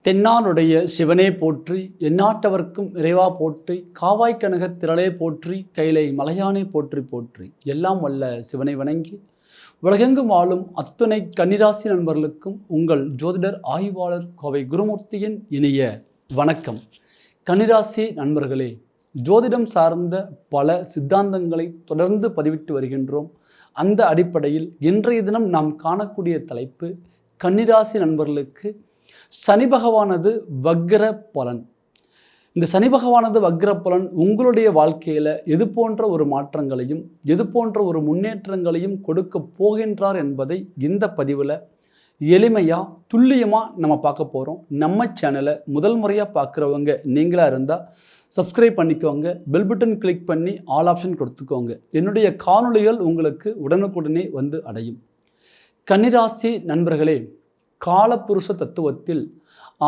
தென்னாடுடைய சிவனே போற்றி, எந்நாட்டவர்க்கும் இறைவா போற்றி, காவாய் கனகத் திரளே போற்றி, கைலை மலையானே போற்றி போற்றி. எல்லாம் வல்ல சிவனை வணங்கி உலகெங்கும் வாழும் அத்துணை கன்னிராசி நண்பர்களுக்கும் உங்கள் ஜோதிடர் ஆய்வாளர் கோவை குருமூர்த்தியின் இனிய வணக்கம். கன்னிராசி நண்பர்களே, ஜோதிடம் சார்ந்த பல சித்தாந்தங்களை தொடர்ந்து பதிவிட்டு வருகின்றோம். அந்த அடிப்படையில் இன்றைய தினம் நாம் காணக்கூடிய தலைப்பு, கன்னிராசி நண்பர்களுக்கு சனி பகவானது வக்ர பலன். இந்த சனி பகவானது வக்ர பலன் உங்களுடைய வாழ்க்கையில் எது போன்ற ஒரு மாற்றங்களையும் எது போன்ற ஒரு முன்னேற்றங்களையும் கொடுக்க போகின்றார் என்பதை இந்த பதிவில் எளிமையாக துல்லியமாக நம்ம பார்க்க போகிறோம். நம்ம சேனலை முதல் முறையாக பார்க்குறவங்க நீங்களாக இருந்தால் சப்ஸ்கிரைப் பண்ணிக்கோங்க, பெல் பட்டன் கிளிக் பண்ணி ஆல் ஆப்ஷன் கொடுத்துக்கோங்க. என்னுடைய காணொளிகள் உங்களுக்கு உடனுக்குடனே வந்து அடையும். கன்னிராசி நண்பர்களே, காலபுருஷ தத்துவத்தில்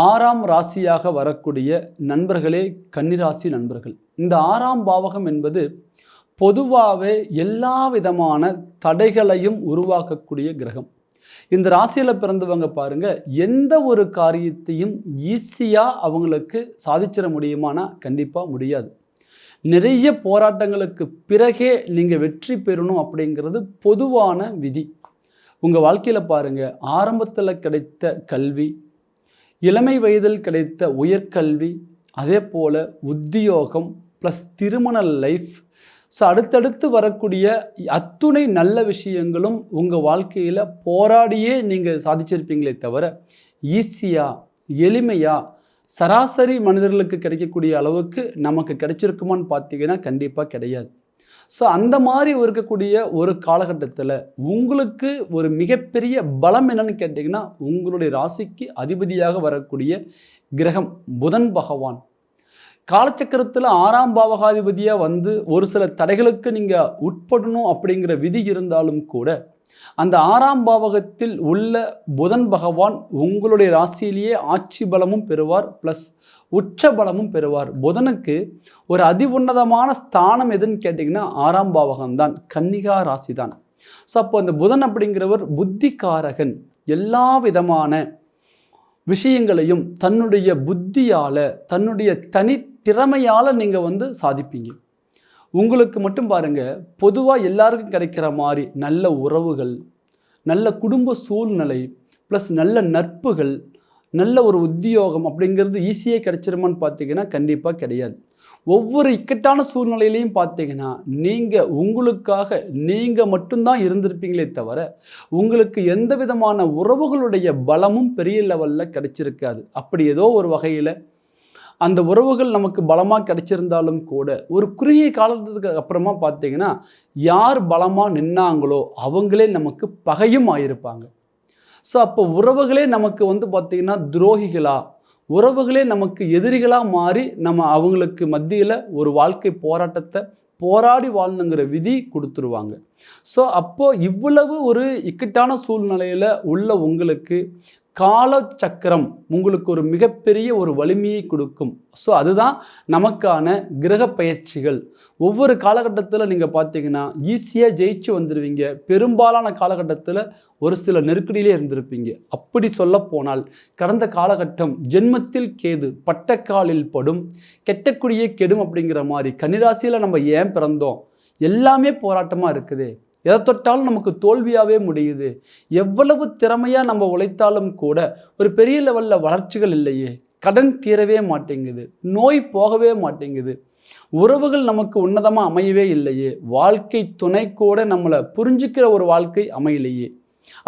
6ஆம் ராசியாக வரக்கூடிய நண்பர்களே கன்னிராசி நண்பர்கள். இந்த 6ஆம் பாவகம் என்பது பொதுவாகவே எல்லா விதமான தடைகளையும் உருவாக்கக்கூடிய கிரகம். இந்த ராசியில் பிறந்தவங்க பாருங்க, எந்த ஒரு காரியத்தையும் ஈஸியாக அவங்களுக்கு சாதிச்சிட முடியுமானா கண்டிப்பாக முடியாது. நிறைய போராட்டங்களுக்கு பிறகே நீங்கள் வெற்றி பெறணும் அப்படிங்கிறது பொதுவான விதி. உங்கள் வாழ்க்கையில் பாருங்கள், ஆரம்பத்தில் கிடைத்த கல்வி, இளமை வயதில் கிடைத்த உயர்கல்வி, அதே போல் உத்தியோகம் ப்ளஸ் திருமண லைஃப், ஸோ அடுத்தடுத்து வரக்கூடிய அத்துணை நல்ல விஷயங்களும் உங்கள் வாழ்க்கையில் போராடியே நீங்கள் சாதிச்சிருப்பீங்களே தவிர ஈஸியாக எளிமையாக சராசரி மனிதர்களுக்கு கிடைக்கக்கூடிய அளவுக்கு நமக்கு கிடைச்சிருக்குமான்னு பார்த்தீங்கன்னா கண்டிப்பாக கிடையாது. ஸோ அந்த மாதிரி இருக்கக்கூடிய ஒரு காலகட்டத்தில் உங்களுக்கு ஒரு மிகப்பெரிய பலம் என்னன்னு கேட்டிங்கன்னா, உங்களுடைய ராசிக்கு அதிபதியாக வரக்கூடிய கிரகம் புதன் பகவான். காலச்சக்கரத்தில் 6ஆம் பாவகாதிபதியாக வந்து ஒரு சில தடைகளுக்கு நீங்கள் உட்படணும் அப்படிங்கிற விதி இருந்தாலும் கூட, அந்த 6ஆம் பாவகத்தில் உள்ள புதன் பகவான் உங்களுடைய ராசியிலேயே ஆட்சி பலமும் பெறுவார், ப்ளஸ் உச்ச பலமும் பெறுவார். புதனுக்கு ஒரு அதி உன்னதமான ஸ்தானம் எதுன்னு கேட்டிங்கன்னா 6ஆம் பாவகம்தான், கன்னிகா ராசி தான். ஸோ அப்போ அந்த புதன் அப்படிங்கிறவர் புத்திகாரகன். எல்லா விதமான விஷயங்களையும் தன்னுடைய புத்தியால், தன்னுடைய தனித்திறமையால் நீங்கள் வந்து சாதிப்பீங்க. உங்களுக்கு மட்டும் பாருங்கள், பொதுவாக எல்லாருக்கும் கிடைக்கிற மாதிரி நல்ல உறவுகள், நல்ல குடும்ப சூழ்நிலை, ப்ளஸ் நல்ல நட்புகள், நல்ல ஒரு உத்தியோகம் அப்படிங்கிறது ஈஸியாக கிடைச்சிருமான்னு பார்த்தீங்கன்னா கண்டிப்பாக கிடையாது. ஒவ்வொரு இக்கட்டான சூழ்நிலையிலையும் பார்த்தீங்கன்னா நீங்கள் உங்களுக்காக நீங்கள் மட்டும்தான் இருந்திருப்பீங்களே தவிர உங்களுக்கு எந்த விதமான உறவுகளுடைய பலமும் பெரிய லெவலில் கிடைச்சிருக்காது. அப்படி ஏதோ ஒரு வகையில் அந்த உறவுகள் நமக்கு பலமாக கிடைச்சிருந்தாலும் கூட ஒரு குறுகிய காலத்துக்கு அப்புறமா பார்த்தீங்கன்னா யார் பலமாக நின்னாங்களோ அவங்களே நமக்கு பகையும் ஆகியிருப்பாங்க. ஸோ அப்போ உறவுகளே நமக்கு வந்து பார்த்திங்கன்னா துரோகிகளாக, உறவுகளே நமக்கு எதிரிகளாக மாறி நம்ம அவங்களுக்கு மத்தியில் ஒரு வாழ்க்கை போராட்டத்தை போராடி வாழணுங்கிற விதி கொடுத்துருவாங்க. ஸோ அப்போது இவ்வளவு ஒரு இக்கட்டான சூழ்நிலையில் உள்ள உங்களுக்கு காலச்சக்கரம் உங்களுக்கு ஒரு மிகப்பெரிய ஒரு வலிமையை கொடுக்கும். ஸோ அதுதான் நமக்கான கிரக பயிற்சிகள். ஒவ்வொரு காலகட்டத்தில் நீங்கள் பார்த்தீங்கன்னா ஈஸியாக ஜெயிச்சு வந்துடுவீங்க. பெரும்பாலான காலகட்டத்தில் ஒரு சில நெருக்கடியிலே இருந்திருப்பீங்க. அப்படி சொல்ல போனால் கடந்த காலகட்டம் ஜென்மத்தில் கேது பட்டக்காலில் படும் கெட்டக்குடியே கெடும் அப்படிங்கிற மாதிரி கன்னிராசியில் நம்ம ஏன் பிறந்தோம், எல்லாமே போராட்டமாக இருக்குது. எதை தொட்டாலும் நமக்கு தோல்வியாகவே முடியுது. எவ்வளவு திறமையாக நம்ம உழைத்தாலும் கூட ஒரு பெரிய லெவலில் வளர்ச்சிகள் இல்லையே, கடன் தீரவே மாட்டேங்குது, நோய் போகவே மாட்டேங்குது, உறவுகள் நமக்கு உன்னதமாக அமையவே இல்லையே, வாழ்க்கை துணை கூட நம்மளை புரிஞ்சுக்கிற ஒரு வாழ்க்கை அமையலையே,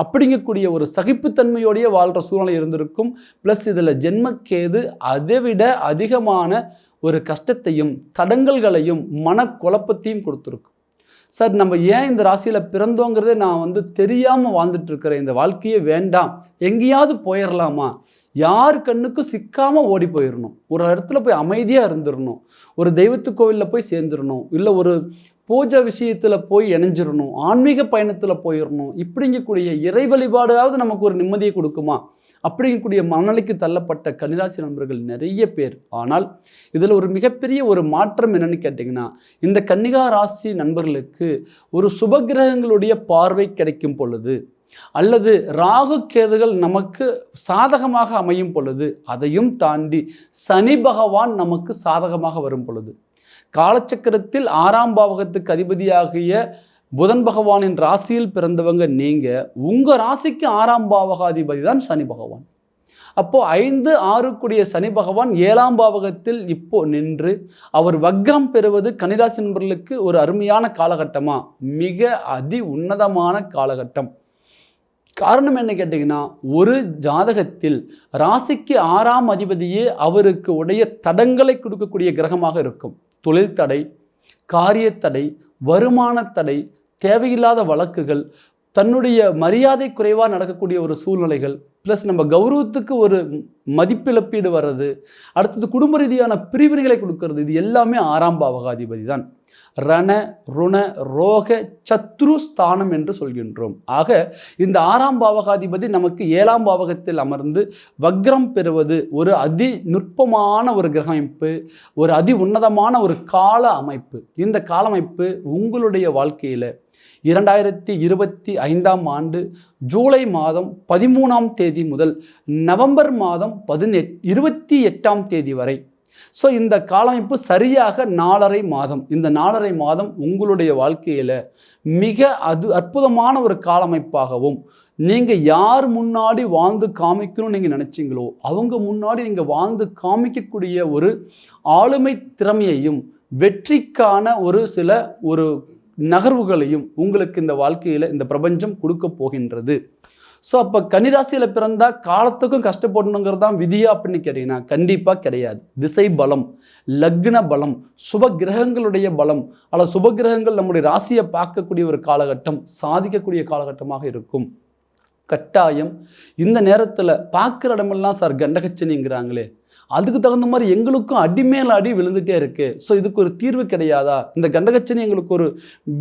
அப்படிங்கக்கூடிய ஒரு சகிப்புத்தன்மையோடைய வாழ்கிற சூழ்நிலை இருந்திருக்கும். ப்ளஸ் இதில் ஜென்மக்கேது அதை விட அதிகமான ஒரு கஷ்டத்தையும் தடங்கல்களையும் மனக்குழப்பத்தையும் கொடுத்துருக்கும். சார், நம்ம ஏன் இந்த ராசியில் பிறந்தோங்கிறதே நான் வந்து தெரியாமல் வாழ்ந்துட்டுருக்கிறேன், இந்த வாழ்க்கையே வேண்டாம், எங்கேயாவது போயிடலாமா, யார் கண்ணுக்கும் சிக்காமல் ஓடி போயிடணும், ஒரு இடத்துல போய் அமைதியாக இருந்துடணும், ஒரு தெய்வத்து கோவிலில் போய் சேர்ந்துடணும், இல்லை ஒரு பூஜை விஷயத்தில் போய் இணைஞ்சிடணும், ஆன்மீக பயணத்தில் போயிடணும், இப்படிங்கக்கூடிய இறை வழிபாடாவது நமக்கு ஒரு நிம்மதியை கொடுக்குமா அப்படிங்கக்கூடிய மனநிலைக்கு தள்ளப்பட்ட கன்னிராசி நண்பர்கள் நிறைய பேர். ஆனால் இதில் ஒரு மிகப்பெரிய ஒரு மாற்றம் என்னன்னு கேட்டிங்கன்னா, இந்த கன்னிகா ராசி நண்பர்களுக்கு ஒரு சுபகிரகங்களுடைய பார்வை கிடைக்கும் பொழுது அல்லது ராகு கேதுகள் நமக்கு சாதகமாக அமையும் பொழுது, அதையும் தாண்டி சனி பகவான் நமக்கு சாதகமாக வரும் பொழுது, காலச்சக்கரத்தில் 6ஆம் பாவகத்துக்கு அதிபதியாகிய புதன் பகவானின் ராசியில் பிறந்தவங்க நீங்க, உங்க ராசிக்கு 6ஆம் பாவகாதிபதி தான் சனி பகவான். அப்போ 5, 6 கூடிய சனி பகவான் 7ஆம் பாவகத்தில் இப்போ நின்று அவர் வக்ரம் பெறுவது கன்னிராசி நண்பர்களுக்கு ஒரு அருமையான காலகட்டமா, மிக அதி உன்னதமான காலகட்டம். காரணம் என்ன கேட்டிங்கன்னா, ஒரு ஜாதகத்தில் ராசிக்கு 6ஆம் அதிபதியே அவருக்கு உடைய தடங்களை கொடுக்கக்கூடிய கிரகமாக இருக்கும். தொழில் தடை, காரியத்தடை, வருமான தடை, தேவையில்லாத வழக்குகள், தன்னுடைய மரியாதை குறைவாக நடக்கக்கூடிய ஒரு சூழ்நிலைகள், ப்ளஸ் நம்ம கௌரவத்துக்கு ஒரு மதிப்பிழப்பீடு வர்றது, அடுத்தது குடும்ப ரீதியான பிரிவினைகளை கொடுக்கறது, இது எல்லாமே 6ஆம் பாவகாதிபதி தான். ரண ருண ரோக சத்ரு ஸ்தானம் என்று சொல்கின்றோம். ஆக இந்த 6ஆம் பாவகாதிபதி நமக்கு 7ஆம் பாவகத்தில் அமர்ந்து வக்ரம் பெறுவது ஒரு அதி நுட்பமான ஒரு கிரக அமைப்பு, ஒரு அதி உன்னதமான ஒரு கால அமைப்பு. இந்த கால அமைப்பு உங்களுடைய வாழ்க்கையில் 2025ஆம் ஆண்டு ஜூலை மாதம் 13ஆம் தேதி முதல் நவம்பர் மாதம் 28ஆம் தேதி வரை, ஸோ இந்த காலமைப்பு சரியாக 4.5 மாதம். இந்த 4.5 மாதம் உங்களுடைய வாழ்க்கையில் மிக அற்புதமான ஒரு காலமைப்பாகவும், நீங்கள் யார் முன்னாடி வாழ்ந்து காமிக்கணும்னு நீங்கள் நினச்சிங்களோ அவங்க முன்னாடி நீங்கள் வாழ்ந்து காமிக்கக்கூடிய ஒரு ஆளுமை திறமையையும் வெற்றிக்கான ஒரு நகர்வுகளையும் உங்களுக்கு இந்த வாழ்க்கையில் இந்த பிரபஞ்சம் கொடுக்க போகின்றது. ஸோ அப்போ கன்னிராசியில் பிறந்தால் காலத்துக்கும் கஷ்டப்படணுங்கிறது தான் விதியா அப்படின்னு கேட்டிங்கன்னா கண்டிப்பாக கிடையாது. திசை பலம், லக்ன பலம், சுப கிரகங்களுடைய பலம், அல்லது சுப கிரகங்கள் நம்முடைய ராசியை பார்க்கக்கூடிய ஒரு காலகட்டம், சாதிக்கக்கூடிய காலகட்டமாக இருக்கும். கட்டாயம் இந்த நேரத்தில் பார்க்குற இடமெல்லாம் சார் கண்டகச்சனிங்கிறாங்களே, அதுக்கு தகுந்த மாதிரி எங்களுக்கும் அடிமேல அடி விழுந்துகிட்டே இருக்கு, ஸோ இதுக்கு ஒரு தீர்வு கிடையாதா, இந்த கண்டகச்சனி எங்களுக்கு ஒரு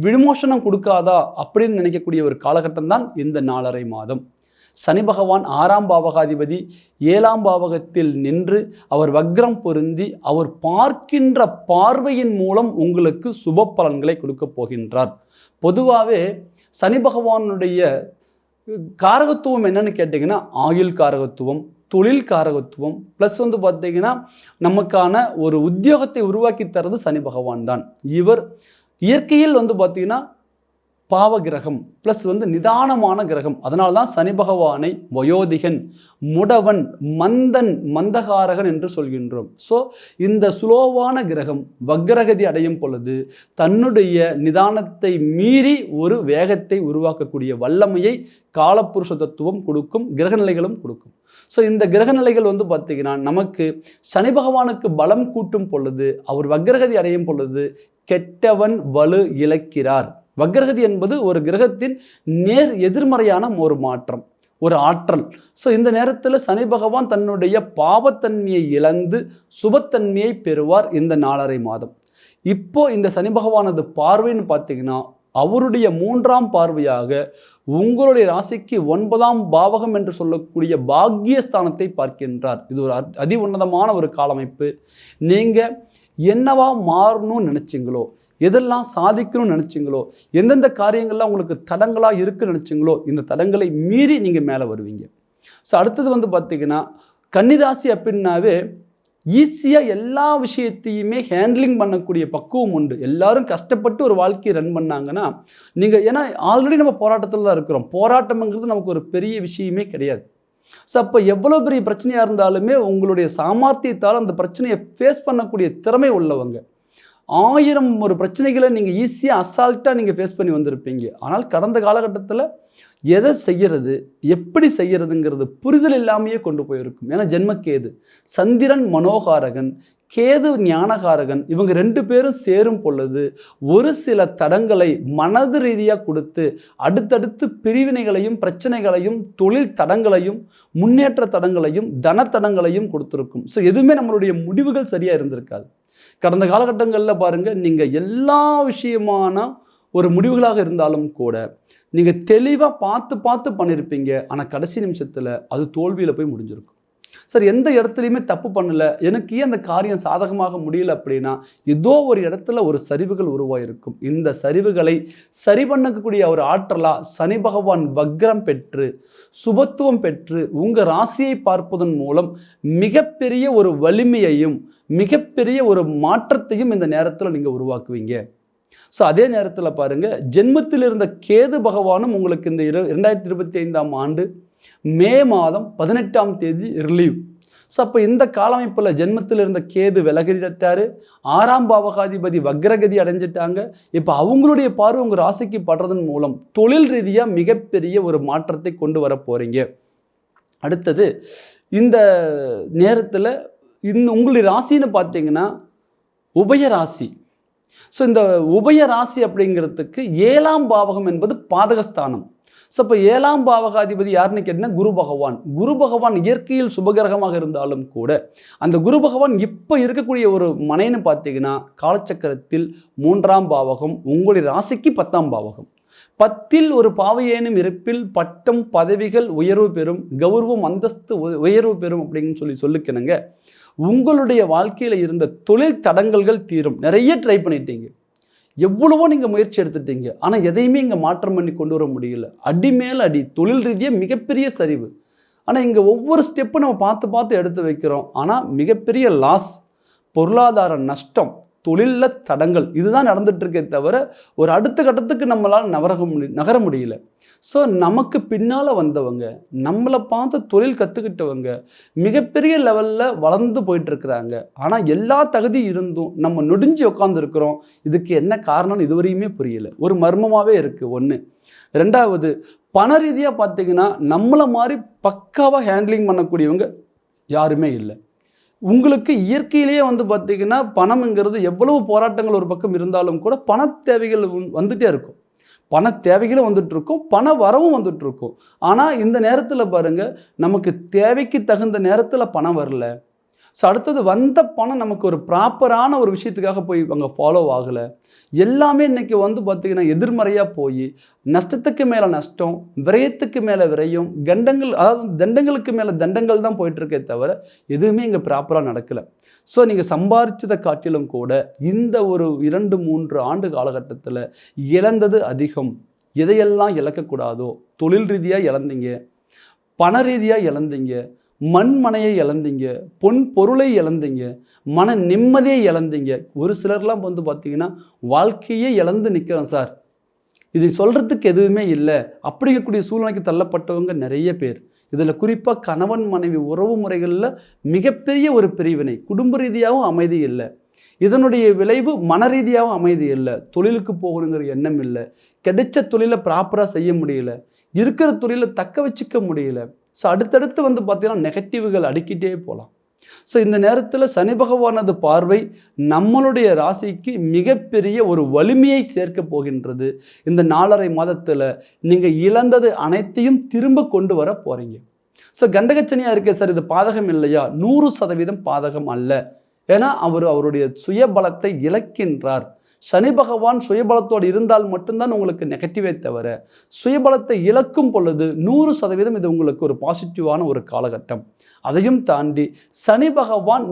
விமோசனம் கொடுக்காதா அப்படின்னு நினைக்கக்கூடிய ஒரு காலகட்டம் தான் இந்த 4.5 மாதம். சனி பகவான் 6ஆம் பாவகாதிபதி 7ஆம் பாவகத்தில் நின்று அவர் வக்ரம் பொருந்தி அவர் பார்க்கின்ற பார்வையின் மூலம் உங்களுக்கு சுப பலன்களை கொடுக்க போகின்றார். பொதுவாகவே சனி பகவானுடைய காரகத்துவம் என்னன்னு கேட்டிங்கன்னா, ஆயுள் காரகத்துவம், தொழில் காரகத்துவம், ப்ளஸ் பார்த்தீங்கன்னா நமக்கான ஒரு உத்தியோகத்தை உருவாக்கி தரது சனி பகவான் தான். இவர் இயற்கையில் பார்த்தீங்கன்னா பாவகிரகம், ப்ளஸ் நிதானமான கிரகம். அதனால தான் சனி பகவானை வயோதிகன், முடவன், மந்தன், மந்தகாரகன் என்று சொல்கின்றோம். ஸோ இந்த சுலோவான கிரகம் வக்ரகதி அடையும் பொழுது தன்னுடைய நிதானத்தை மீறி ஒரு வேகத்தை உருவாக்கக்கூடிய வல்லமையை காலப்புருஷ தத்துவம் கொடுக்கும், கிரகநிலைகளும் கொடுக்கும். ஸோ இந்த கிரகநிலைகள் பார்த்தீங்கன்னா நமக்கு சனி பகவானுக்கு பலம் கூட்டும் பொழுது, அவர் வக்ரகதி அடையும் பொழுது கெட்டவன் வலு இழக்கிறார். வக்ரகதி என்பது ஒரு கிரகத்தின் நேர் எதிர்மறையான ஒரு மாற்றம், ஒரு ஆற்றல். ஸோ இந்த நேரத்தில் சனி பகவான் தன்னுடைய பாவத்தன்மையை இழந்து சுபத்தன்மையை பெறுவார் இந்த 4.5 மாதம். இப்போ இந்த சனி பகவானது பார்வைன்னு பார்த்தீங்கன்னா அவருடைய 3ஆம் பார்வையாக உங்களுடைய ராசிக்கு 9ஆம் பாவகம் என்று சொல்லக்கூடிய பாக்கியஸ்தானத்தை பார்க்கின்றார். இது ஒரு அதி உன்னதமான ஒரு காலமைப்பு. நீங்கள் என்னவா மாறணும்னு நினச்சிங்களோ, எதெல்லாம் சாதிக்கணும்னு நினச்சிங்களோ, எந்தெந்த காரியங்கள்லாம் உங்களுக்கு தடங்களாக இருக்குன்னு நினச்சிங்களோ, இந்த தடங்களை மீறி நீங்கள் மேலே வருவீங்க. ஸோ அடுத்தது பார்த்தீங்கன்னா கன்னிராசி அப்படின்னாவே ஈஸியாக எல்லா விஷயத்தையுமே ஹேண்ட்லிங் பண்ணக்கூடிய பக்குவம் உண்டு. எல்லாரும் கஷ்டப்பட்டு ஒரு வாழ்க்கையை ரன் பண்ணாங்கன்னா நீங்கள், ஏன்னா ஆல்ரெடி நம்ம போராட்டத்தில் தான் இருக்கிறோம். போராட்டம்ங்கிறது நமக்கு ஒரு பெரிய விஷயமே கிடையாது. ஸோ அப்போ எவ்வளோ பெரிய பிரச்சனையாக இருந்தாலுமே உங்களுடைய சாமர்த்தியத்தால் அந்த பிரச்சனையை ஃபேஸ் பண்ணக்கூடிய திறமை உள்ளவங்க. 1000 ஒரு பிரச்சனைகளை நீங்கள் ஈஸியாக அசால்ட்டாக நீங்கள் ஃபேஸ் பண்ணி வந்திருப்பீங்க. ஆனால் கடந்த காலகட்டத்தில் எதை செய்கிறது, எப்படி செய்கிறதுங்கிறது புரிதல் இல்லாமையே கொண்டு போயிருக்கும். ஏன்னா ஜென்மக்கேது, சந்திரன் மனோகாரகன், கேது ஞானகாரகன், இவங்க 2 பேரும் சேரும் பொழுது ஒரு சில தடங்களை மனது ரீதியாக கொடுத்து அடுத்தடுத்து பிரிவினைகளையும் பிரச்சனைகளையும் தொழில் தடங்களையும் முன்னேற்ற தடங்களையும் தன தடங்களையும் கொடுத்துருக்கும். ஸோ எதுவுமே நம்மளுடைய முடிவுகள் சரியாக இருந்திருக்காது. கடந்த காலகட்டங்களில் பாருங்கள், நீங்கள் எல்லா விஷயமான ஒரு முடிவுகளாக இருந்தாலும் கூட நீங்கள் தெளிவாக பார்த்து பண்ணியிருப்பீங்க. ஆனால் கடைசி நிமிஷத்தில் அது தோல்வியில் போய் முடிஞ்சிருக்கும். சார் எந்த இடத்துலையுமே தப்பு பண்ணல, எனக்கு ஏன் அந்த காரியம் சாதகமாக முடியல அப்படின்னா, ஏதோ ஒரு இடத்துல ஒரு சரிவுகள் உருவாயிருக்கும். இந்த சரிவுகளை சரி பண்ணக்கூடிய ஒரு ஆற்றலா சனி பகவான் வக்ரம் பெற்று சுபத்துவம் பெற்று உங்க ராசியை பார்ப்பதன் மூலம் மிகப்பெரிய ஒரு வலிமையையும் மிகப்பெரிய ஒரு மாற்றத்தையும் இந்த நேரத்தில் நீங்க உருவாக்குவீங்க. ஸோ அதே நேரத்தில் பாருங்க, ஜென்மத்தில் இருந்த கேது பகவானும் உங்களுக்கு இந்த 2025ஆம் ஆண்டு மே மாதம் 18ஆம் தேதி ரிலீவ். ஸோ அப்போ இந்த காலமைப்பில் ஜென்மத்தில் இருந்த கேது விலகிட்டாரு, 6ஆம் பாவகாதிபதி வக்ரகதி அடைஞ்சிட்டாங்க. இப்போ அவங்களுடைய பார்வை உங்கள் ராசிக்கு படுறதன் மூலம் தொழில் ரீதியாக மிகப்பெரிய ஒரு மாற்றத்தை கொண்டு வர போகிறீங்க. அடுத்தது இந்த நேரத்தில் உங்களுடைய ராசின்னு பார்த்தீங்கன்னா உபய ராசி. ஸோ இந்த உபய ராசி அப்படிங்கிறதுக்கு 7ஆம் பாவகம் என்பது பாதகஸ்தானம். ஸோ இப்போ 7ஆம் பாவகாதிபதி யாருன்னு கேட்டிங்கன்னா குரு பகவான். குரு பகவான் இயற்கையில் சுபகிரகமாக இருந்தாலும் கூட அந்த குரு பகவான் இப்போ இருக்கக்கூடிய ஒரு மனைன்னு பார்த்தீங்கன்னா காலச்சக்கரத்தில் 3ஆம் பாவகம், உங்களுடைய ராசிக்கு 10ஆம் பாவகம். 10ல் ஒரு பாவையேனும் இருப்பில் பட்டம் பதவிகள் உயர்வு பெறும், கௌரவம் அந்தஸ்து உயர்வு பெறும் அப்படின்னு சொல்லிக்கணுங்க. உங்களுடைய வாழ்க்கையில் இருந்த தொழில் தடங்கல்கள் தீரும். நிறைய ட்ரை பண்ணிட்டீங்க, எவ்வளவோ நீங்கள் முயற்சி எடுத்துட்டீங்க, ஆனால் எதையுமே இங்கே மாற்றம் பண்ணி கொண்டு வர முடியல. அடி மேல் அடி, தொழில் ரீதியாக மிகப்பெரிய சரிவு. ஆனால் இங்கே ஒவ்வொரு ஸ்டெப்பும் நம்ம பார்த்து பார்த்து எடுத்து வைக்கிறோம், ஆனால் மிகப்பெரிய லாஸ், பொருளாதார நஷ்டம், தொழிலில் தடங்கள், இதுதான் நடந்துட்டு இருக்கே தவிர ஒரு அடுத்த கட்டத்துக்கு நம்மளால் நகர முடியல. ஸோ நமக்கு பின்னால் வந்தவங்க, நம்மளை பார்த்து தொழில் கற்றுக்கிட்டவங்க மிகப்பெரிய லெவலில் வளர்ந்து போயிட்டுருக்குறாங்க. ஆனால் எல்லா தகுதி இருந்தும் நம்ம நொடிஞ்சு உட்காந்துருக்குறோம். இதுக்கு என்ன காரணம்னு இதுவரையுமே புரியல. ஒரு மர்மமாகவே இருக்குது. ஒன்று. ரெண்டாவது, பண ரீதியாக பார்த்தீங்கன்னா நம்மளை மாதிரி பக்காவாக ஹேண்ட்லிங் பண்ணக்கூடியவங்க யாருமே இல்லை. உங்களுக்கு இயற்கையிலேயே பார்த்தீங்கன்னா பணம்ங்கிறது எவ்வளவு போராட்டங்கள் ஒரு பக்கம் இருந்தாலும் கூட பண தேவைகள் வந்துட்டே இருக்கும். பண தேவைகளும் வந்துட்டு இருக்கும், பண வரவும் வந்துட்டு இருக்கும். ஆனால் இந்த நேரத்தில் பாருங்க, நமக்கு தேவைக்கு தகுந்த நேரத்தில் பணம் வரல. ஸோ அடுத்தது வந்த பணம் நமக்கு ஒரு ப்ராப்பரான ஒரு விஷயத்துக்காக போய் அங்கே ஃபாலோ ஆகலை. எல்லாமே இன்றைக்கி பார்த்திங்கன்னா எதிர்மறையாக போய் நஷ்டத்துக்கு மேலே நஷ்டம், விரயத்துக்கு மேலே விரயம், அதாவது தண்டங்களுக்கு மேலே தண்டங்கள் தான் போயிட்டுருக்கே தவிர எதுவுமே இங்கே ப்ராப்பராக நடக்கலை. ஸோ நீங்கள் சம்பாதிச்சதை காட்டிலும் கூட இந்த ஒரு 2-3 ஆண்டு காலகட்டத்தில் இழந்தது அதிகம். எதையெல்லாம் இழக்கக்கூடாதோ தொழில் ரீதியாக இழந்தீங்க, பண ரீதியாக இழந்தீங்க, மண்மனையை இழந்தீங்க, பொன் பொருளை இழந்தீங்க, மன நிம்மதியை இழந்தீங்க. ஒரு சிலர்லாம் பார்த்தீங்கன்னா வாழ்க்கையே இழந்து நிற்கிறோம் சார், இதை சொல்கிறதுக்கு எதுவுமே இல்லை அப்படிங்கக்கூடிய சூழ்நிலைக்கு தள்ளப்பட்டவங்க நிறைய பேர். இதில் குறிப்பாக கணவன் மனைவி உறவு முறைகளில் மிகப்பெரிய ஒரு பிரிவினை, குடும்ப ரீதியாகவும் அமைதி இல்லை. இதனுடைய விளைவு மன ரீதியாகவும் அமைதி இல்லை. தொழிலுக்கு போகணுங்கிற எண்ணம் இல்லை, கிடைச்ச தொழிலை ப்ராப்பராக செய்ய முடியல, இருக்கிற தொழிலை தக்க வச்சுக்க முடியல. ஸோ அடுத்தடுத்து பார்த்தீங்கன்னா நெகட்டிவ்கள் அடிக்கிட்டே போகலாம். ஸோ இந்த நேரத்தில் சனி பகவானது பார்வை நம்மளுடைய ராசிக்கு மிகப்பெரிய ஒரு வலிமையை சேர்க்க போகின்றது. இந்த 4.5 மாதத்தில் நீங்கள் இழந்தது அனைத்தையும் திரும்ப கொண்டு வர போகிறீங்க. ஸோ கண்டகச்சனியாக இருக்கே சார், இது பாதகம் இல்லையா? 100% பாதகம் அல்ல. ஏன்னா அவருடைய சுயபலத்தை இழக்கின்றார். சனி பகவான் சுயபலத்தோடு இருந்தால் மட்டும்தான் உங்களுக்கு நெகட்டிவே தவிர சுயபலத்தை இழக்கும் பொழுது 100% இது உங்களுக்கு ஒரு பாசிட்டிவான ஒரு காலகட்டம். அதையும் தாண்டி சனி பகவான்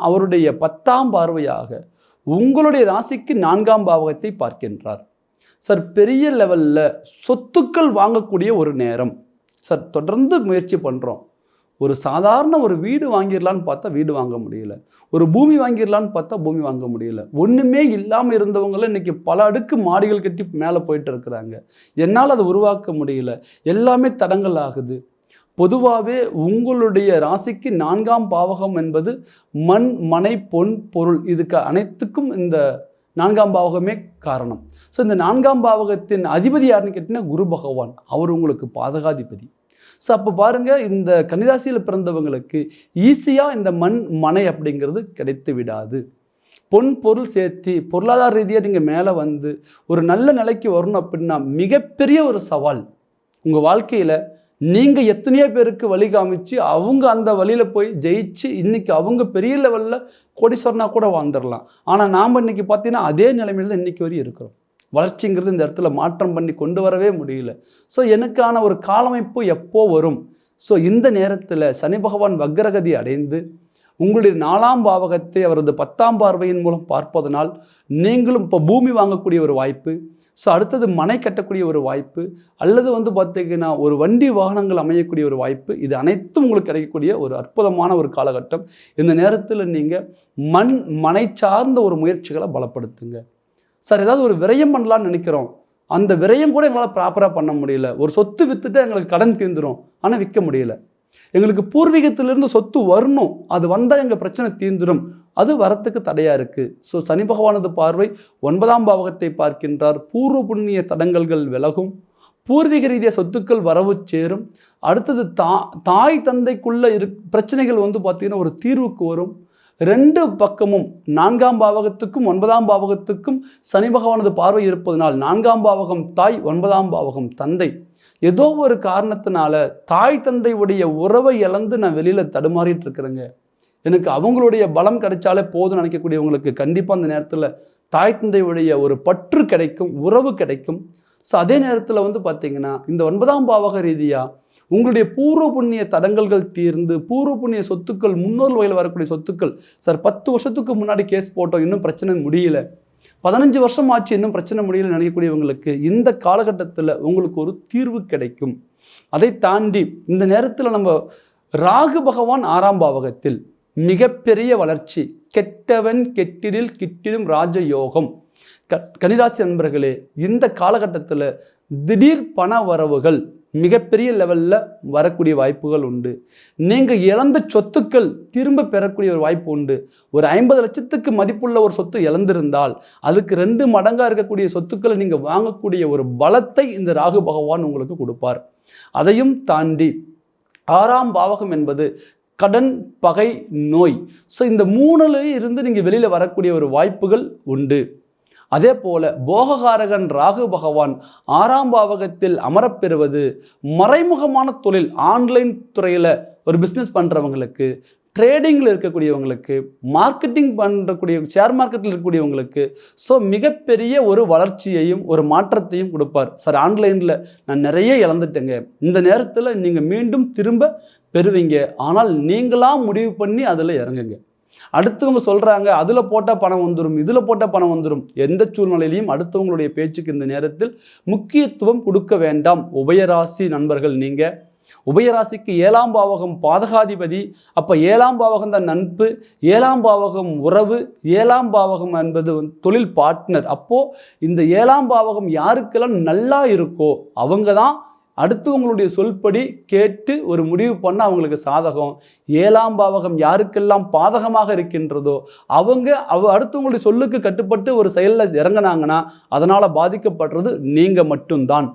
அவருடைய 10ஆம் பார்வையாக உங்களுடைய ராசிக்கு 4ஆம் பாவகத்தை பார்க்கின்றார். சார் பெரிய லெவலில் சொத்துக்கள் வாங்கக்கூடிய ஒரு நேரம். சார் தொடர்ந்து முயற்சி பண்ணுறோம், ஒரு சாதாரண ஒரு வீடு வாங்கிடலான்னு பார்த்தா வீடு வாங்க முடியல, ஒரு பூமி வாங்கிடலான்னு பார்த்தா பூமி வாங்க முடியல. ஒன்றுமே இல்லாமல் இருந்தவங்களும் இன்றைக்கி பல அடுக்கு மாடிகள் கட்டி மேலே போயிட்டு இருக்கிறாங்க. என்னால் அதை உருவாக்க முடியல, எல்லாமே தடங்கள் ஆகுது. பொதுவாகவே உங்களுடைய ராசிக்கு 4ஆம் பாவகம் என்பது மண் மனை பொன் பொருள், இதுக்கு அனைத்துக்கும் இந்த 4ஆம் பாவகமே காரணம். ஸோ இந்த 4ஆம் பாவகத்தின் அதிபதி யாருன்னு கேட்டிங்கன்னா குரு பகவான். அவர் உங்களுக்கு பாதகாதிபதி. ஸோ அப்போ பாருங்கள், இந்த கன்னிராசியில் பிறந்தவங்களுக்கு ஈஸியாக இந்த மண் மனை அப்படிங்கிறது கிடைத்து விடாது. பொன் பொருள் சேர்த்து பொருளாதார ரீதியாக நீங்கள் மேலே ஒரு நல்ல நிலைக்கு வரணும் அப்படின்னா மிகப்பெரிய ஒரு சவால். உங்கள் வாழ்க்கையில் நீங்கள் எத்தனையோ பேருக்கு வழி காமிச்சு அவங்க அந்த வழியில் போய் ஜெயிச்சு இன்றைக்கி அவங்க பெரிய லெவலில் கோடீஸ்வரனாக கூட வாழ்ந்துடலாம். ஆனால் நாம் இன்றைக்கி பார்த்தீங்கன்னா அதே நிலைமையில் தான் இன்றைக்கி வரையும் இருக்கிறோம். வளர்ச்சிங்கிறது இந்த இடத்துல மாற்றம் பண்ணி கொண்டு வரவே முடியல. ஸோ எனக்கான ஒரு காலமைப்பு எப்போ வரும், ஸோ இந்த நேரத்தில் சனி பகவான் வக்ரகதி அடைந்து உங்களுடைய 4ஆம் பாவகத்தை அவரது 10ஆம் பார்வையின் மூலம் பார்ப்பதனால் நீங்களும் இப்போ பூமி வாங்கக்கூடிய ஒரு வாய்ப்பு, ஸோ அடுத்தது மனை கட்டக்கூடிய ஒரு வாய்ப்பு, அல்லது பார்த்திங்கன்னா ஒரு வண்டி வாகனங்கள் அமையக்கூடிய ஒரு வாய்ப்பு, இது அனைத்தும் உங்களுக்கு கிடைக்கக்கூடிய ஒரு அற்புதமான ஒரு காலகட்டம். இந்த நேரத்தில் நீங்கள் மனை சார்ந்த ஒரு முயற்சிகளை பலப்படுத்துங்க. சார் ஏதாவது ஒரு விரயம் பண்ணலான்னு நினைக்கிறோம், அந்த விரயம் கூட எங்களால் ப்ராப்பராக பண்ண முடியல. ஒரு சொத்து விற்றுட்டு எங்களுக்கு கடன் தீர்ந்துடும், ஆனால் விற்க முடியல. எங்களுக்கு பூர்வீகத்திலிருந்து சொத்து வரணும், அது வந்தால் எங்கள் பிரச்சனை தீர்ந்துடும், அது வரத்துக்கு தடையாக இருக்குது. ஸோ சனி பகவானது பார்வை 9ஆம் பாவகத்தை பார்க்கின்றார். பூர்வ புண்ணிய தடங்கல்கள் விலகும், பூர்வீக ரீதியாக சொத்துக்கள் வரவு சேரும். அடுத்தது தாய் தந்தைக்குள்ள பிரச்சனைகள் பார்த்திங்கன்னா ஒரு தீர்வுக்கு வரும். 2 பக்கமும் 4ஆம் பாவகத்துக்கும் 9ஆம் பாவகத்துக்கும் சனி பகவானது பார்வை இருப்பதனால் 4ஆம் பாவகம் தாய், 9ஆம் பாவகம் தந்தை. ஏதோ ஒரு காரணத்தினால தாய் தந்தையுடைய உறவை இழந்து நான் வெளியில் தடுமாறிட்டு இருக்கிறேங்க, எனக்கு அவங்களுடைய பலம் கிடைச்சாலே போதும்னு நினைக்கக்கூடியவங்களுக்கு கண்டிப்பாக அந்த நேரத்தில் தாய் தந்தையுடைய ஒரு பற்று கிடைக்கும், உறவு கிடைக்கும். ஸோ அதே நேரத்தில் பார்த்திங்கன்னா இந்த 9ஆம் பாவக ரீதியாக உங்களுடைய பூர்வ புண்ணிய தடங்கல்கள் தீர்ந்து பூர்வ புண்ணிய சொத்துக்கள், முன்னோர் வகையில் வரக்கூடிய சொத்துக்கள், சார் 10 வருஷத்துக்கு முன்னாடி கேஸ் போட்டோம் இன்னும் பிரச்சனை முடியல, 15 வருஷம் ஆச்சு இன்னும் பிரச்சனை முடியல நினைக்கக்கூடியவங்களுக்கு இந்த காலகட்டத்தில் உங்களுக்கு ஒரு தீர்வு கிடைக்கும். அதை தாண்டி இந்த நேரத்தில் நம்ம ராகு பகவான் 6ஆம் பாவகத்தில் மிகப்பெரிய வளர்ச்சி, கெட்டவன் கெட்டிடில் கிட்டிடும் ராஜயோகம். கன்னிராசி நண்பர்களே, இந்த காலகட்டத்தில் திடீர் பண வரவுகள் மிகப்பெரிய லெவலில் வரக்கூடிய வாய்ப்புகள் உண்டு. நீங்கள் இழந்த சொத்துக்கள் திரும்ப பெறக்கூடிய ஒரு வாய்ப்பு உண்டு. ஒரு 50 லட்சத்துக்கு மதிப்புள்ள ஒரு சொத்து இழந்திருந்தால் அதுக்கு 2 மடங்காக இருக்கக்கூடிய சொத்துக்களை நீங்கள் வாங்கக்கூடிய ஒரு பலத்தை இந்த ராகு பகவான் உங்களுக்கு கொடுப்பார். அதையும் தாண்டி 6ஆம் பாவகம் என்பது கடன், பகை, நோய். ஸோ இந்த 3ல இருந்து நீங்கள் வெளியில் வரக்கூடிய ஒரு வாய்ப்புகள் உண்டு. அதே போல போககாரகன் ராகு பகவான் 6ஆம் பாவகத்தில் அமரப்பெறுவது மறைமுகமான தொழில், ஆன்லைன் துறையில் ஒரு பிஸ்னஸ் பண்ணுறவங்களுக்கு, ட்ரேடிங்கில் இருக்கக்கூடியவங்களுக்கு, மார்க்கெட்டிங் பண்ணுறக்கூடிய ஷேர் மார்க்கெட்டில் இருக்கக்கூடியவங்களுக்கு ஸோ மிகப்பெரிய ஒரு வளர்ச்சியையும் ஒரு மாற்றத்தையும் கொடுப்பார். சார் ஆன்லைனில் நான் நிறைய இழந்துட்டேங்க, இந்த நேரத்தில் நீங்கள் மீண்டும் திரும்ப பெறுவீங்க, ஆனால் நீங்களாக முடிவு பண்ணி அதில் இறங்குங்க. அடுத்தவங்க சொல்கிறாங்க அதில் போட்டால் பணம் வந்துடும், இதில் போட்டால் பணம் வந்துடும், எந்த சூழ்நிலையிலையும் அடுத்தவங்களுடைய பேச்சுக்கு இந்த நேரத்தில் முக்கியத்துவம் கொடுக்க வேண்டாம். உபயராசி நண்பர்கள், நீங்கள் உபயராசிக்கு 7ஆம் பாவகம் பாதகாதிபதி. அப்போ 7ஆம் பாவகம் தான் நட்பு, 7ஆம் பாவகம் உறவு, 7ஆம் பாவகம் என்பது தொழில் பார்ட்னர். அப்போது இந்த 7ஆம் பாவகம் யாருக்கெல்லாம் நல்லா இருக்கோ அவங்க தான் அடுத்தவங்களுடைய சொல்படி கேட்டு ஒரு முடிவு பண்ண அவங்களுக்கு சாதகம். 7ஆம் பாவகம் யாருக்கெல்லாம் பாதகமாக இருக்கின்றதோ அவங்க அடுத்தவங்களுடைய சொல்லுக்கு கட்டுப்பட்டு ஒரு செயலில் இறங்கினாங்கன்னா அதனால் பாதிக்கப்படுறது நீங்கள் மட்டும்தான்.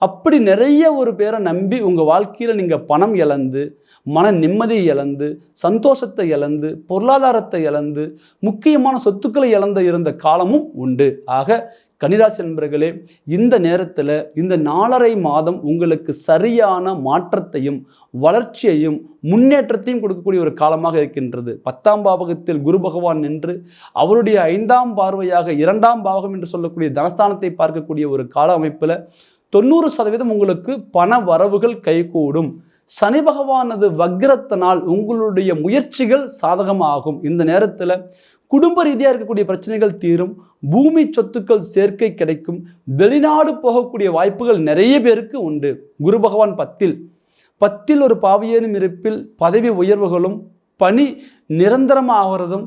அப்படி நிறைய ஒரு பேரை நம்பி உங்கள் வாழ்க்கையில் நீங்கள் பணம் இழந்து, மன நிம்மதியை இழந்து, சந்தோஷத்தை இழந்து, பொருளாதாரத்தை இழந்து, முக்கியமான சொத்துக்களை இருந்த காலமும் உண்டு. ஆக கன்னிராசி நண்பர்களே, இந்த நேரத்தில் இந்த 4.5 மாதம் உங்களுக்கு சரியான மாற்றத்தையும் வளர்ச்சியையும் முன்னேற்றத்தையும் கொடுக்கக்கூடிய ஒரு காலமாக இருக்கின்றது. 10ஆம் பாவகத்தில் குரு பகவான் நின்று அவருடைய 5ஆம் பார்வையாக 2ஆம் பாவகம் என்று சொல்லக்கூடிய தனஸ்தானத்தை பார்க்கக்கூடிய ஒரு கால அமைப்பில் 90% உங்களுக்கு பண வரவுகள் கைகூடும். சனி பகவானது வக்ரத்தினால் உங்களுடைய முயற்சிகள் சாதகமாகும். இந்த நேரத்தில் குடும்ப ரீதியாக இருக்கக்கூடிய பிரச்சனைகள் தீரும், பூமி சொத்துக்கள் சேர்க்கை கிடைக்கும், வெளிநாடு போகக்கூடிய வாய்ப்புகள் நிறைய பேருக்கு உண்டு. குரு பகவான் 10ல் ஒரு பாவியேனும் இருப்பில் பதவி உயர்வுகளும் பணி நிரந்தரமாகிறதும்,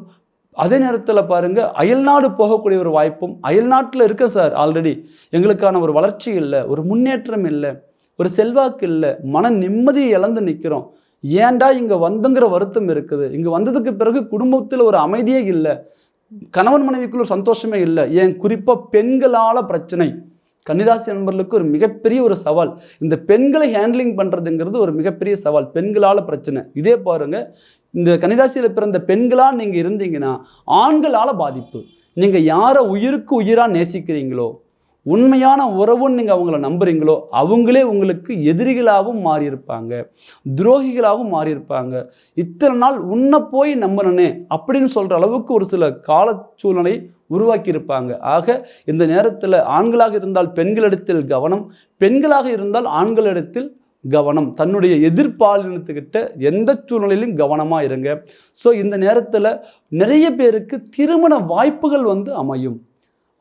அதே நேரத்தில் பாருங்கள் அயல்நாடு போகக்கூடிய ஒரு வாய்ப்பும். அயல்நாட்டில் இருக்க சார் ஆல்ரெடி எங்களுக்கான ஒரு வளர்ச்சி இல்லை, ஒரு முன்னேற்றம் இல்லை, ஒரு செல்வாக்கு இல்லை, மன நிம்மதியை இழந்து நிற்கிறோம், ஏன்டா இங்கே வந்துங்கிற வருத்தம் இருக்குது, இங்கே வந்ததுக்கு பிறகு குடும்பத்தில் ஒரு அமைதியே இல்லை, கணவன் மனைவிக்குள்ள ஒரு சந்தோஷமே இல்லை, ஏன் குறிப்பாக பெண்களால் பிரச்சனை. கன்னிராசி நண்பர்களுக்கு ஒரு மிகப்பெரிய ஒரு சவால், இந்த பெண்களை ஹேண்ட்லிங் பண்ணுறதுங்கிறது ஒரு மிகப்பெரிய சவால், பெண்களால் பிரச்சனை. இதே பாருங்கள், இந்த கன்னிராசியில் பிறந்த பெண்களாக நீங்கள் இருந்தீங்கன்னா ஆண்களால் பாதிப்பு. நீங்கள் யாரை உயிருக்கு உயிராக நேசிக்கிறீங்களோ, உண்மையான உறவுன்னு நீங்கள் அவங்கள நம்புறீங்களோ அவங்களே உங்களுக்கு எதிரிகளாகவும் மாறியிருப்பாங்க, துரோகிகளாகவும் மாறியிருப்பாங்க. இத்தனை நாள் உன்னை போய் நம்பனே அப்படின்னு சொல்கிற அளவுக்கு ஒரு சில கால சூழ்நிலை உருவாக்கியிருப்பாங்க. ஆக இந்த நேரத்தில் ஆண்களாக இருந்தால் பெண்களிடத்தில் கவனம், பெண்களாக இருந்தால் ஆண்களிடத்தில் கவனம். தன்னுடைய எதிர்பாலினத்துக்கிட்ட எந்த சூழ்நிலையிலும் கவனமாக இருங்க. ஸோ இந்த நேரத்தில் நிறைய பேருக்கு திருமண வாய்ப்புகள் அமையும்.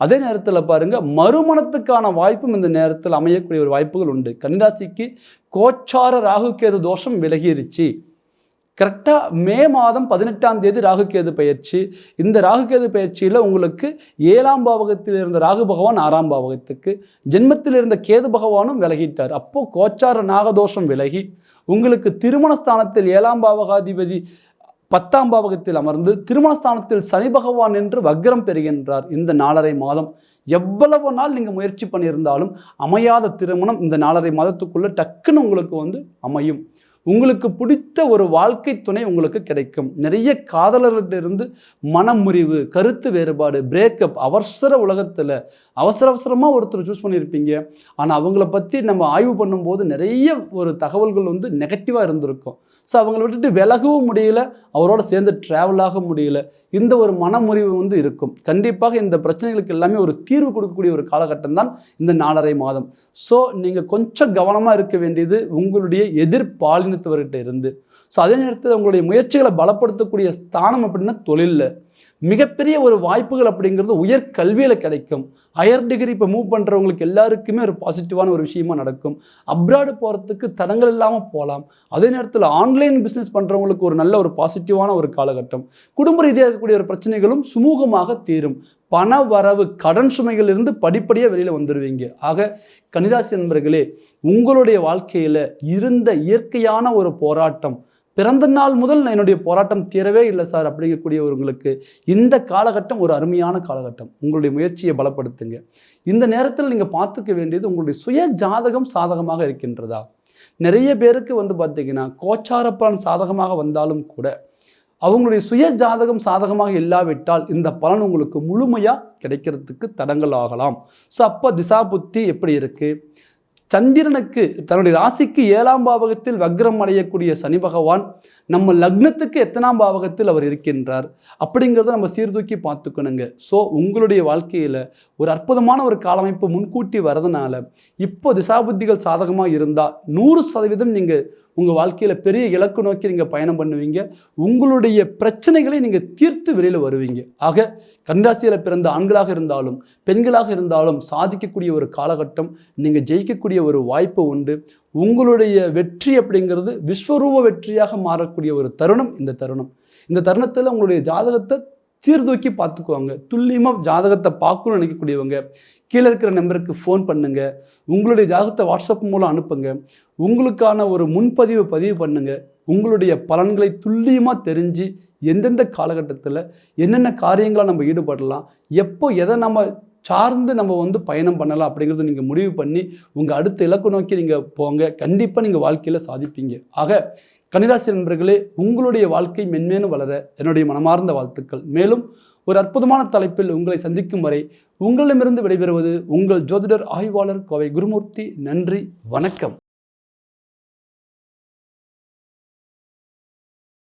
அதே நேரத்தில் பாருங்க, மறுமணத்துக்கான வாய்ப்பும் இந்த நேரத்தில் அமையக்கூடிய ஒரு வாய்ப்புகள் உண்டு. கன்னிராசிக்கு கோச்சார ராகுகேது தோஷம் விலகிருச்சு. கரெக்டாக மே மாதம் 18ஆம் தேதி ராகுகேது பயிற்சி. இந்த ராகுகேது பயிற்சியில் உங்களுக்கு 7ஆம் பாவகத்தில் இருந்த ராகு பகவான் 6ஆம் பாவகத்துக்கு, ஜென்மத்தில் இருந்த கேது பகவானும் விலகிட்டார். அப்போது கோச்சார நாகதோஷம் விலகி உங்களுக்கு திருமணஸ்தானத்தில் 7ஆம் பாவகாதிபதி 10ஆம் பாவகத்தில் அமர்ந்து திருமணஸ்தானத்தில் சனி பகவான் என்று வக்ரம் பெறுகின்றார். இந்த 4.5 மாதம் எவ்வளவு நாள் நீங்கள் முயற்சி பண்ணியிருந்தாலும் அமையாத திருமணம் இந்த 4.5 மாதத்துக்குள்ளே டக்குன்னு உங்களுக்கு அமையும். உங்களுக்கு பிடித்த ஒரு வாழ்க்கை துணை உங்களுக்கு கிடைக்கும். நிறைய காதலர்கிட்ட இருந்து மனமுறிவு, கருத்து வேறுபாடு, பிரேக்கப், அவசரமாக ஒருத்தர் சூஸ் பண்ணியிருப்பீங்க. ஆனால் அவங்கள பற்றி நம்ம ஆய்வு பண்ணும்போது நிறைய ஒரு தகவல்கள் நெகட்டிவாக இருந்திருக்கும். ஸோ அவங்கள விட்டுட்டு விலகவும் முடியல, அவரோட சேர்ந்து ட்ராவல் ஆக முடியல. இந்த ஒரு மனமுறிவு இருக்கும். கண்டிப்பாக இந்த பிரச்சனைகளுக்கு எல்லாமே ஒரு தீர்வு கொடுக்கக்கூடிய ஒரு காலகட்டம் தான் இந்த 4.5 மாதம். ஸோ நீங்கள் கொஞ்சம் கவனமாக இருக்க வேண்டியது உங்களுடைய எதிர்பாலினத்தவர்கிட்ட இருந்து. ஸோ அதே நேரத்தில் உங்களுடைய முயற்சிகளை பலப்படுத்தக்கூடிய ஸ்தானம் அப்படின்னா தொழிலில் மிகப்பெரிய ஒரு வாய்ப்புகள் அப்படிங்கிறது உயர்கல்வியில் கிடைக்கும். ஹையர் டிகிரி இப்போ மூவ் பண்ணுறவங்களுக்கு எல்லாருக்குமே ஒரு பாசிட்டிவான ஒரு விஷயமா நடக்கும். அப்ராடு போகிறதுக்கு தடங்கள் இல்லாமல் போகலாம். அதே நேரத்தில் ஆன்லைன் பிஸ்னஸ் பண்ணுறவங்களுக்கு ஒரு நல்ல ஒரு பாசிட்டிவான ஒரு காலகட்டம். குடும்ப ரீதியாக இருக்கக்கூடிய ஒரு பிரச்சனைகளும் சுமூகமாக தீரும். பண வரவு, கடன் சுமைகள் இருந்து படிப்படியாக வெளியில் வந்துடுவீங்க. ஆக கன்னிராசி நண்பர்களே, உங்களுடைய வாழ்க்கையில் இருந்த இயற்கையான ஒரு போராட்டம், பிறந்த நாள் முதல் என்னுடைய போராட்டம் தீரவே இல்லை சார் அப்படிங்கக்கூடியவர்களுக்கு இந்த காலகட்டம் ஒரு அருமையான காலகட்டம். உங்களுடைய முயற்சியை பலப்படுத்துங்க. இந்த நேரத்தில் நீங்கள் பார்த்துக்க வேண்டியது உங்களுடைய சுய ஜாதகம் சாதகமாக இருக்கின்றதா. நிறைய பேருக்கு பார்த்தீங்கன்னா கோச்சார பலன் சாதகமாக வந்தாலும் கூட அவங்களுடைய சுய ஜாதகம் சாதகமாக இல்லாவிட்டால் இந்த பலன் உங்களுக்கு முழுமையாக கிடைக்கிறதுக்கு தடங்கள் ஆகலாம். ஸோ அப்போ திசா புத்தி எப்படி இருக்குது? சந்திரனுக்கு தன்னுடைய ராசிக்கு 7ஆம் பாவகத்தில் வக்ரம் அடையக்கூடிய சனி பகவான் நம்ம லக்னத்துக்கு எத்தனாம் பாவகத்தில் அவர் இருக்கின்றார் அப்படிங்கிறத நம்ம சீர்தூக்கி பார்த்துக்கணுங்க. ஸோ உங்களுடைய வாழ்க்கையில் ஒரு அற்புதமான ஒரு காலமைப்பு முன்கூட்டி வரதுனால இப்போ திசாபுத்திகள் சாதகமாக இருந்தால் 100% நீங்கள் உங்கள் வாழ்க்கையில் பெரிய இலக்கு நோக்கி நீங்கள் பயணம் பண்ணுவீங்க. உங்களுடைய பிரச்சனைகளை நீங்கள் தீர்த்து வெளியில் வருவீங்க. ஆக கன்னிராசியில் பிறந்த ஆண்களாக இருந்தாலும் பெண்களாக இருந்தாலும் சாதிக்கக்கூடிய ஒரு காலகட்டம், நீங்கள் ஜெயிக்கக்கூடிய ஒரு வாய்ப்பு உண்டு. உங்களுடைய வெற்றி அப்படிங்கிறது விஸ்வரூப வெற்றியாக மாறக்கூடிய ஒரு தருணம் இந்த தருணத்தில் உங்களுடைய ஜாதகத்தை சீர்தூக்கி பார்த்துக்குவாங்க. துல்லியமாக ஜாதகத்தை பார்க்கணும்னு நினைக்கக்கூடியவங்க கீழே இருக்கிற நம்பருக்கு ஃபோன் பண்ணுங்க. உங்களுடைய ஜாதகத்தை வாட்ஸ்அப் மூலம் அனுப்புங்க. உங்களுக்கான ஒரு முன்பதிவு பண்ணுங்க. உங்களுடைய பலன்களை துல்லியமாக தெரிஞ்சு எந்தெந்த காலகட்டத்தில் என்னென்ன காரியங்களை நம்ம ஈடுபடலாம், எப்போ எதை நம்ம சார்ந்து நம்ம பயணம் பண்ணலாம் அப்படிங்கிறது நீங்கள் முடிவு பண்ணி உங்கள் அடுத்த இலக்கு நோக்கி நீங்கள் போங்க. கண்டிப்பாக நீங்கள் வாழ்க்கையில் சாதிப்பீங்க. ஆக கன்னிராசி நண்பர்களே, உங்களுடைய வாழ்க்கை மென்மேலும் வளர என்னுடைய மனமார்ந்த வாழ்த்துக்கள். மேலும் ஒரு அற்புதமான தலைப்பில் உங்களை சந்திக்கும் வரை உங்களிடமிருந்து விடைபெறுவது உங்கள் ஜோதிடர் ஆய்வாளர் கோவை குருமூர்த்தி. நன்றி, வணக்கம்.